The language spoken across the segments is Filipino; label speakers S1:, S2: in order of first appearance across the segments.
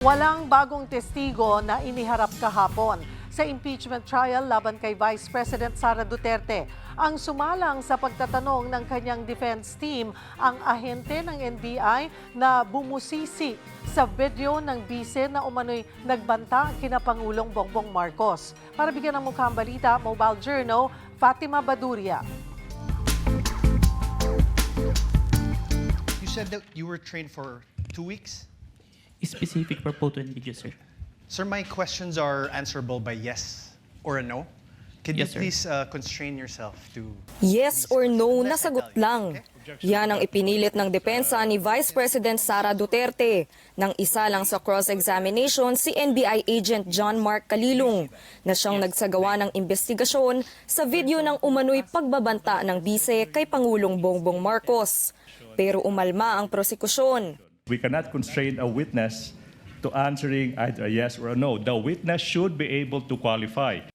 S1: Walang bagong testigo na iniharap kahapon sa impeachment trial laban kay Vice President Sara Duterte. Ang sumalang sa pagtatanong ng kanyang defense team ang ahente ng NBI na bumusisi sa video ng bise na umano'y nagbanta kina Pangulong Bongbong Marcos. Para bigyan ng mukhang balita, Mobile Journal, Fatima Baduria.
S2: You said that you were trained for 2 weeks?
S3: Specific for photo and video, sir.
S2: Sir, my questions are answerable by yes or a no. Can
S3: Yes,
S2: you
S3: sir.
S2: please constrain yourself to...
S4: Yes or no na sagot lang. Yan ang ipinilit ng depensa ni Vice President Sara Duterte nang isa lang sa cross-examination si NBI agent John Mark Calilong na siyang nagsagawa ng investigasyon sa video ng umano'y pagbabanta ng bise kay Pangulong Bongbong Marcos. Pero umalma ang prosekusyon.
S5: We cannot constrain a witness to answering either a yes or a no. The witness should be able to qualify.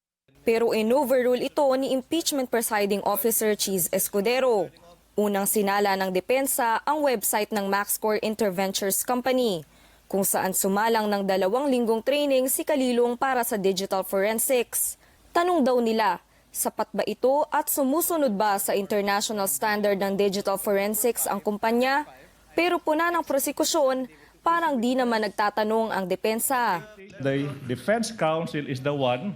S4: Pero in-overrule ito ni Impeachment Presiding Officer Cheese Escudero. Unang sinala ng depensa ang website ng MaxCore Interventures Company, kung saan sumalang ng 2 linggong training si Calilong para sa digital forensics. Tanong daw nila, sapat ba ito at sumusunod ba sa international standard ng digital forensics ang kumpanya? Pero puna ng prosekusyon, parang di naman nagtatanong ang depensa.
S5: The defense counsel is the one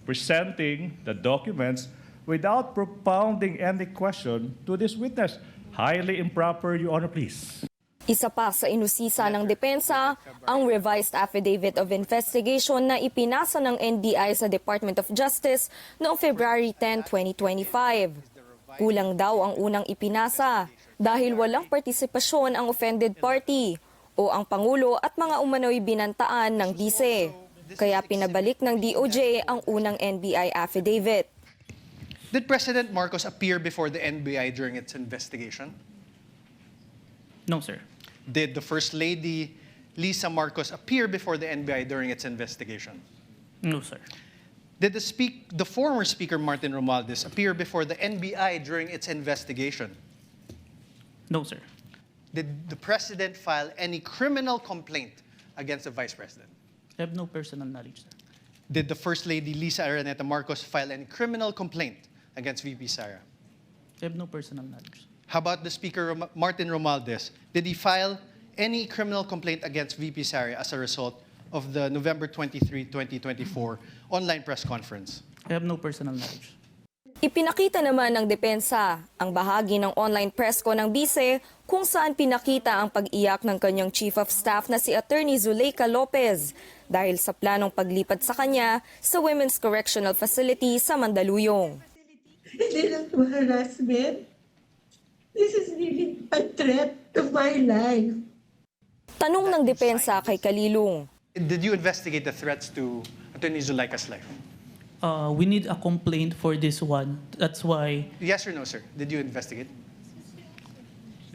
S5: presenting the documents without propounding any question to this witness. Highly improper, Your Honor, please.
S4: Isa pa sa inusisa ng depensa, ang revised affidavit of investigation na ipinasa ng NBI sa Department of Justice noong February 10, 2025. Kulang daw ang unang ipinasa dahil walang partisipasyon ang offended party o ang Pangulo at mga umano'y binantaan ng bise. Kaya pinabalik ng DOJ ang unang NBI affidavit.
S2: Did President Marcos appear before the NBI during its investigation?
S3: No, sir.
S2: Did the First Lady, Lisa Marcos, appear before the NBI during its investigation?
S3: No, sir.
S2: Did the former Speaker Martin Romualdez appear before the NBI during its investigation?
S3: No, sir.
S2: Did the President file any criminal complaint against the Vice President?
S3: I have no personal knowledge, sir.
S2: Did the First Lady Lisa Araneta Marcos file any criminal complaint against VP Sara?
S3: I have no personal knowledge.
S2: How about the Speaker Martin Romualdez? Did he file any criminal complaint against VP Sara as a result of the November 23, 2024 online press conference?
S3: I have no personal knowledge.
S4: Ipinakita naman ng depensa ang bahagi ng online press ko ng bise kung saan pinakita ang pag-iyak ng kanyang Chief of Staff na si Attorney Zuleika Lopez dahil sa planong paglipat sa kanya sa Women's Correctional Facility sa Mandaluyong.
S6: Hindi lang ito harassment. This is really a threat to my life.
S4: Tanong ng depensa kay Calilong.
S2: Did you investigate the threats to Attorney Zuleika's life?
S3: We need a complaint for this one. That's why
S2: Yes or no, sir? Did you investigate?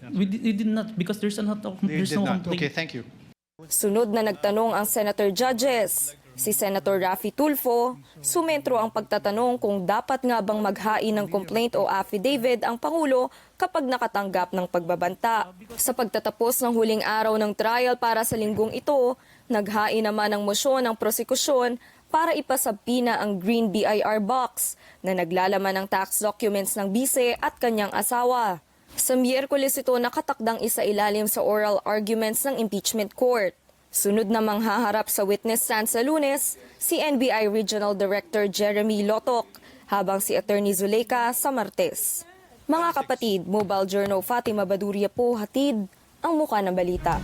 S3: we did not, because there's no
S2: You did not.
S3: complaint.
S2: Okay, thank you.
S4: Sunod na nagtanong ang Senator Judges. Si Senator Raffy Tulfo, sumentro ang pagtatanong kung dapat nga bang maghain ng complaint o affidavit ang Pangulo kapag nakatanggap ng pagbabanta. Sa pagtatapos ng huling araw ng trial para sa linggong ito, naghain naman ng mosyon ng prosekusyon para ipasabpina ang green BIR box na naglalaman ng tax documents ng bise at kanyang asawa. Sa Miyerkules ito nakatakdang isailalim sa oral arguments ng impeachment court. Sunod na manghaharap sa witness stand sa Lunes, si NBI Regional Director Jeremy Lotok, habang si Attorney Zuleika sa Martes. Mga kapatid, Mobile Journal Fatima Baduria po hatid ang muka ng balita.